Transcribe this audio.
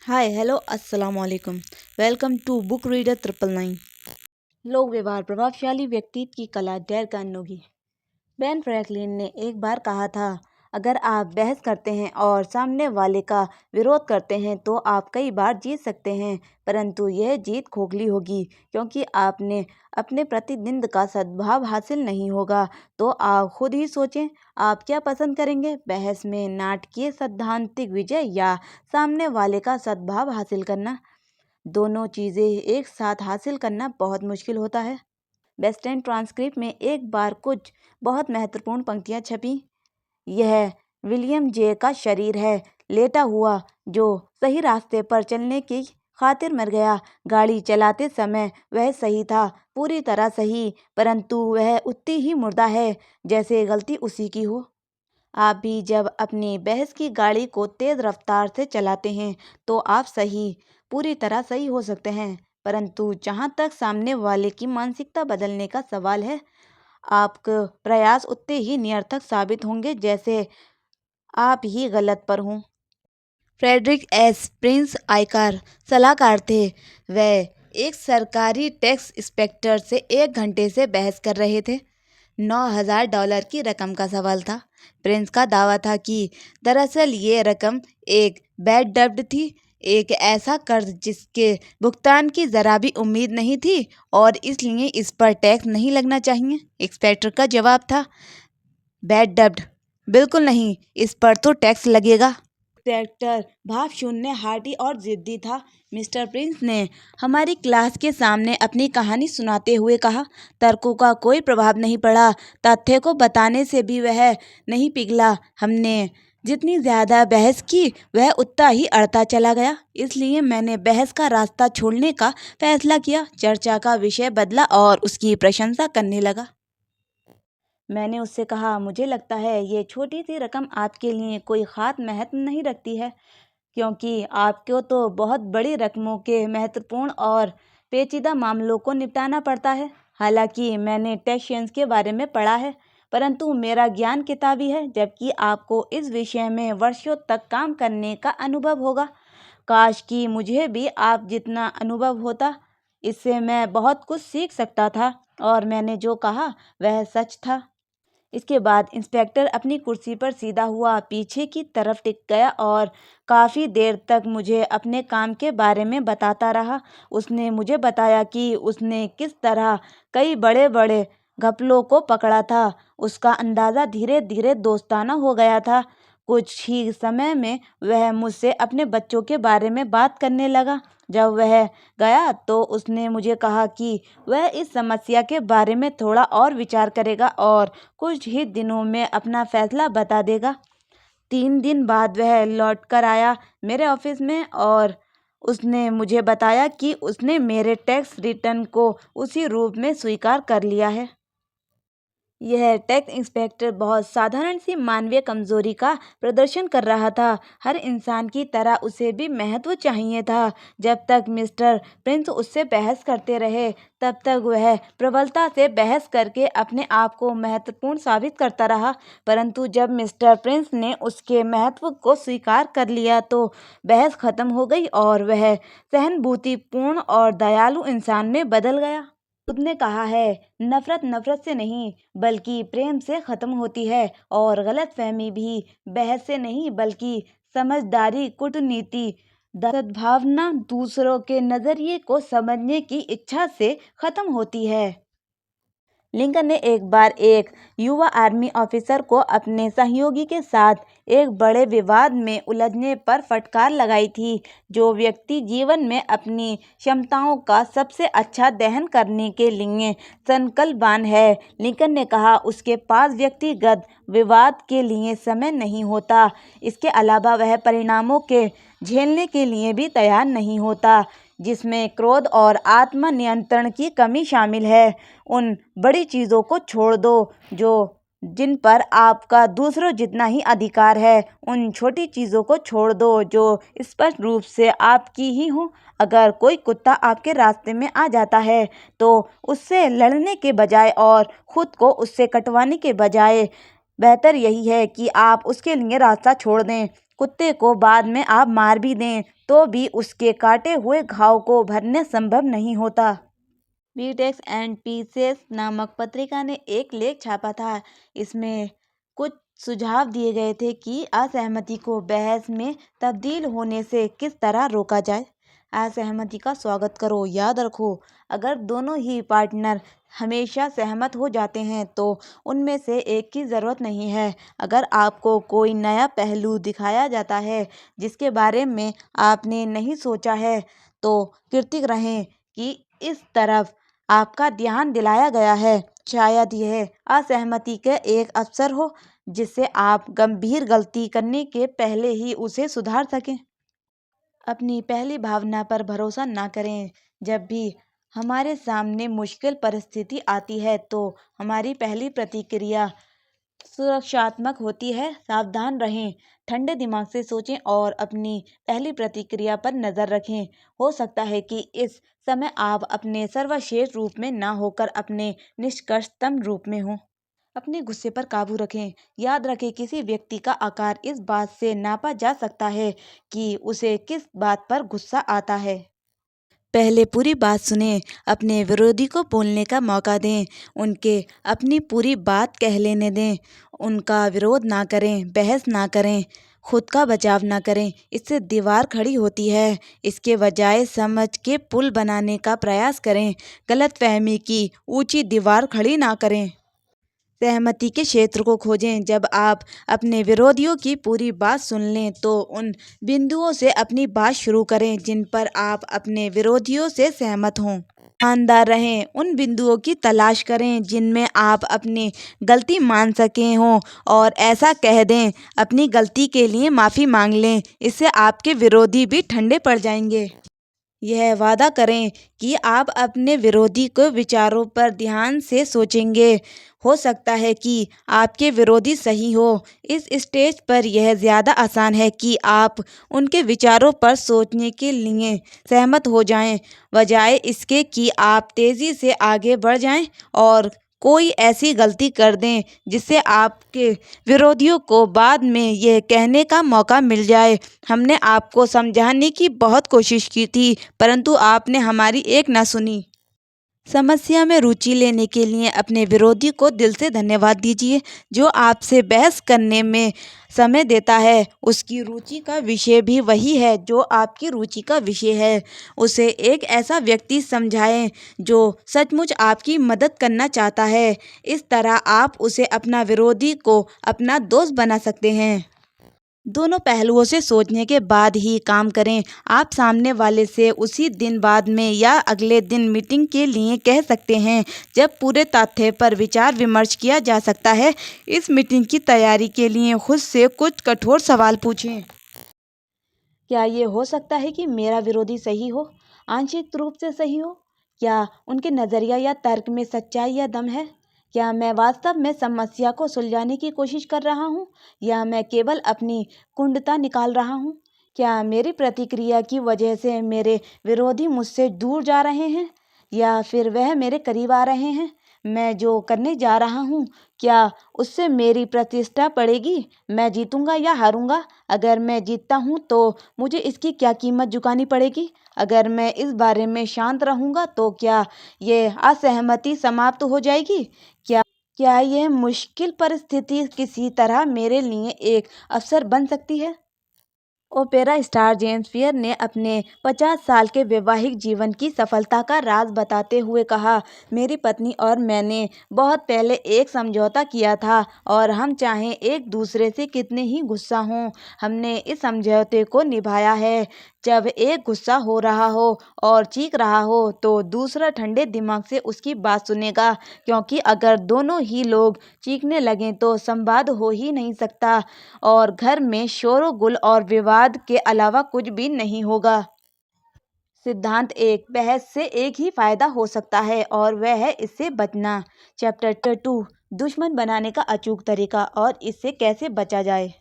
हाय hello अस्सलाम वालेकुम। Welcome to book reader 999। लोक व्यवहार प्रभावशाली व्यक्तित्व की कला डैर कार्नेगी। बेन फ्रैंकलिन ने एक बार कहा था, अगर आप बहस करते हैं और सामने वाले का विरोध करते हैं तो आप कई बार जीत सकते हैं, परंतु यह जीत खोखली होगी क्योंकि आपने अपने प्रतिद्वंद का सद्भाव हासिल नहीं होगा। तो आप खुद ही सोचें, आप क्या पसंद करेंगे, बहस में नाटकीय सैद्धांतिक विजय या सामने वाले का सद्भाव हासिल करना। दोनों चीज़ें एक साथ हासिल करना बहुत मुश्किल होता है। वेस्टर्न ट्रांसक्रिप्ट में एक बार कुछ बहुत महत्वपूर्ण पंक्तियाँ छपीं। यह विलियम जे का शरीर है, लेटा हुआ, जो सही रास्ते पर चलने की खातिर मर गया। गाड़ी चलाते समय वह सही था, पूरी तरह सही, परंतु वह उतनी ही मुर्दा है जैसे गलती उसी की हो। आप भी जब अपनी बहस की गाड़ी को तेज़ रफ्तार से चलाते हैं तो आप सही, पूरी तरह सही हो सकते हैं, परंतु जहाँ तक सामने वाले की मानसिकता बदलने का सवाल है, आपके प्रयास उतने ही निरर्थक साबित होंगे जैसे आप ही गलत पर हों। फ्रेडरिक एस प्रिंस आयकर सलाहकार थे। वह एक सरकारी टैक्स इंस्पेक्टर से 1 घंटे से बहस कर रहे थे। $9,000 की रकम का सवाल था। प्रिंस का दावा था कि दरअसल ये रकम एक बैड डेब्ट थी, एक ऐसा कर्ज जिसके भुगतान की ज़रा भी उम्मीद नहीं थी और इसलिए इस पर टैक्स नहीं लगना चाहिए। इंस्पेक्टर का जवाब था, बैड डेब्ट? बिल्कुल नहीं, इस पर तो टैक्स लगेगा। इंस्पेक्टर भाव शून्य, हार्टी और जिद्दी था। मिस्टर प्रिंस ने हमारी क्लास के सामने अपनी कहानी सुनाते हुए कहा, तर्कों का कोई प्रभाव नहीं पड़ा, तथ्य को बताने से भी वह नहीं पिघला। हमने जितनी ज़्यादा बहस की वह उतना ही अड़ता चला गया, इसलिए मैंने बहस का रास्ता छोड़ने का फैसला किया। चर्चा का विषय बदला और उसकी प्रशंसा करने लगा। मैंने उससे कहा, मुझे लगता है ये छोटी सी रकम आपके लिए कोई ख़ास महत्व नहीं रखती है, क्योंकि आपको तो बहुत बड़ी रकमों के महत्वपूर्ण और पेचीदा मामलों को निपटाना पड़ता है। हालांकि मैंने टैक्सेशन के बारे में पढ़ा है, परंतु मेरा ज्ञान किताबी है, जबकि आपको इस विषय में वर्षों तक काम करने का अनुभव होगा। काश कि मुझे भी आप जितना अनुभव होता, इससे मैं बहुत कुछ सीख सकता था। और मैंने जो कहा वह सच था। इसके बाद इंस्पेक्टर अपनी कुर्सी पर सीधा हुआ, पीछे की तरफ टिक गया और काफ़ी देर तक मुझे अपने काम के बारे में बताता रहा। उसने मुझे बताया कि उसने किस तरह कई बड़े बड़े घपलों को पकड़ा था। उसका अंदाज़ा धीरे धीरे दोस्ताना हो गया था। कुछ ही समय में वह मुझसे अपने बच्चों के बारे में बात करने लगा। जब वह गया तो उसने मुझे कहा कि वह इस समस्या के बारे में थोड़ा और विचार करेगा और कुछ ही दिनों में अपना फैसला बता देगा। 3 दिन बाद वह लौट कर आया मेरे ऑफिस में और उसने मुझे बताया कि उसने मेरे टैक्स रिटर्न को उसी रूप में स्वीकार कर लिया है। यह टैक्स इंस्पेक्टर बहुत साधारण सी मानवीय कमजोरी का प्रदर्शन कर रहा था। हर इंसान की तरह उसे भी महत्व चाहिए था। जब तक मिस्टर प्रिंस उससे बहस करते रहे, तब तक वह प्रबलता से बहस करके अपने आप को महत्वपूर्ण साबित करता रहा, परंतु जब मिस्टर प्रिंस ने उसके महत्व को स्वीकार कर लिया तो बहस खत्म हो गई और वह सहानुभूतिपूर्ण और दयालु इंसान में बदल गया। खुद ने कहा है, नफरत नफरत से नहीं बल्कि प्रेम से खत्म होती है और गलतफहमी भी बहस से नहीं बल्कि समझदारी, कूटनीति, सद्भावना, दूसरों के नजरिए को समझने की इच्छा से खत्म होती है। लिंकन ने एक बार एक युवा आर्मी ऑफिसर को अपने सहयोगी के साथ एक बड़े विवाद में उलझने पर फटकार लगाई थी। जो व्यक्ति जीवन में अपनी क्षमताओं का सबसे अच्छा दहन करने के लिए संकल्पवान है, लिंकन ने कहा, उसके पास व्यक्तिगत विवाद के लिए समय नहीं होता। इसके अलावा वह परिणामों के झेलने के लिए भी तैयार नहीं होता, जिसमें क्रोध और आत्म नियंत्रण की कमी शामिल है। उन बड़ी चीज़ों को छोड़ दो जो जिन पर आपका दूसरों जितना ही अधिकार है। उन छोटी चीज़ों को छोड़ दो जो स्पष्ट रूप से आपकी ही हो। अगर कोई कुत्ता आपके रास्ते में आ जाता है तो उससे लड़ने के बजाय और खुद को उससे कटवाने के बजाय बेहतर यही है कि आप उसके लिए रास्ता छोड़ दें। कुत्ते को बाद में आप मार भी दें तो भी उसके काटे हुए घाव को भरने संभव नहीं होता। बीटेक्स एंड पीसेस नामक पत्रिका ने एक लेख छापा था। इसमें कुछ सुझाव दिए गए थे कि असहमति को बहस में तब्दील होने से किस तरह रोका जाए। असहमति का स्वागत करो। याद रखो, अगर दोनों ही पार्टनर हमेशा सहमत हो जाते हैं तो उनमें से एक की ज़रूरत नहीं है। अगर आपको कोई नया पहलू दिखाया जाता है जिसके बारे में आपने नहीं सोचा है तो कृतज्ञ रहें कि इस तरफ आपका ध्यान दिलाया गया है। शायद यह असहमति का एक अवसर हो जिससे आप गंभीर गलती करने के पहले ही उसे सुधार सकें। अपनी पहली भावना पर भरोसा ना करें। जब भी हमारे सामने मुश्किल परिस्थिति आती है तो हमारी पहली प्रतिक्रिया सुरक्षात्मक होती है। सावधान रहें, ठंडे दिमाग से सोचें और अपनी पहली प्रतिक्रिया पर नज़र रखें। हो सकता है कि इस समय आप अपने सर्वश्रेष्ठ रूप में ना होकर अपने निष्कर्षतम रूप में हों। अपने गुस्से पर काबू रखें। याद रखें, किसी व्यक्ति का आकार इस बात से नापा जा सकता है कि उसे किस बात पर गुस्सा आता है। पहले पूरी बात सुनें, अपने विरोधी को बोलने का मौका दें, उनके अपनी पूरी बात कह लेने दें, उनका विरोध ना करें, बहस ना करें, खुद का बचाव ना करें। इससे दीवार खड़ी होती है। इसके बजाय समझ के पुल बनाने का प्रयास करें। गलतफहमी की ऊंची दीवार खड़ी ना करें। सहमति के क्षेत्र को खोजें। जब आप अपने विरोधियों की पूरी बात सुन लें तो उन बिंदुओं से अपनी बात शुरू करें जिन पर आप अपने विरोधियों से सहमत हों। ईमानदार रहें। उन बिंदुओं की तलाश करें जिनमें आप अपनी गलती मान सकें हों और ऐसा कह दें, अपनी गलती के लिए माफ़ी मांग लें। इससे आपके विरोधी भी ठंडे पड़ जाएंगे। यह वादा करें कि आप अपने विरोधी के विचारों पर ध्यान से सोचेंगे। हो सकता है कि आपके विरोधी सही हो। इस स्टेज पर यह ज़्यादा आसान है कि आप उनके विचारों पर सोचने के लिए सहमत हो जाएं, बजाय इसके कि आप तेज़ी से आगे बढ़ जाएं और कोई ऐसी गलती कर दें जिससे आपके विरोधियों को बाद में यह कहने का मौका मिल जाए, हमने आपको समझाने की बहुत कोशिश की थी परंतु आपने हमारी एक ना सुनी। समस्या में रुचि लेने के लिए अपने विरोधी को दिल से धन्यवाद दीजिए। जो आपसे बहस करने में समय देता है उसकी रुचि का विषय भी वही है जो आपकी रुचि का विषय है। उसे एक ऐसा व्यक्ति समझाएं जो सचमुच आपकी मदद करना चाहता है। इस तरह आप उसे अपना विरोधी को अपना दोस्त बना सकते हैं। दोनों पहलुओं से सोचने के बाद ही काम करें। आप सामने वाले से उसी दिन बाद में या अगले दिन मीटिंग के लिए कह सकते हैं जब पूरे तथ्य पर विचार विमर्श किया जा सकता है। इस मीटिंग की तैयारी के लिए खुद से कुछ कठोर सवाल पूछें। क्या ये हो सकता है कि मेरा विरोधी सही हो, आंशिक रूप से सही हो? क्या उनके नज़रिया या तर्क में सच्चाई या दम है? क्या मैं वास्तव में समस्या को सुलझाने की कोशिश कर रहा हूँ या मैं केवल अपनी कुंठता निकाल रहा हूँ? क्या मेरी प्रतिक्रिया की वजह से मेरे विरोधी मुझसे दूर जा रहे हैं या फिर वह मेरे करीब आ रहे हैं? मैं जो करने जा रहा हूँ क्या उससे मेरी प्रतिष्ठा बढ़ेगी? मैं जीतूंगा या हारूंगा? अगर मैं जीतता हूँ तो मुझे इसकी क्या कीमत चुकानी पड़ेगी? अगर मैं इस बारे में शांत रहूंगा तो क्या ये असहमति समाप्त हो जाएगी? क्या यह मुश्किल परिस्थिति किसी तरह मेरे लिए एक अवसर बन सकती है? ओपेरा स्टार जेम्स फेयर ने अपने 50 साल के वैवाहिक जीवन की सफलता का राज बताते हुए कहा, मेरी पत्नी और मैंने बहुत पहले एक समझौता किया था और हम चाहे एक दूसरे से कितने ही गुस्सा हों, हमने इस समझौते को निभाया है। जब एक गुस्सा हो रहा हो और चीख रहा हो तो दूसरा ठंडे दिमाग से उसकी बात सुनेगा, क्योंकि अगर दोनों ही लोग चीखने लगें तो संवाद हो ही नहीं सकता और घर में शोरगुल और विवाद के अलावा कुछ भी नहीं होगा। सिद्धांत एक, बहस से एक ही फायदा हो सकता है और वह है इससे बचना। चैप्टर 2, दुश्मन बनाने का अचूक तरीका और इससे कैसे बचा जाए।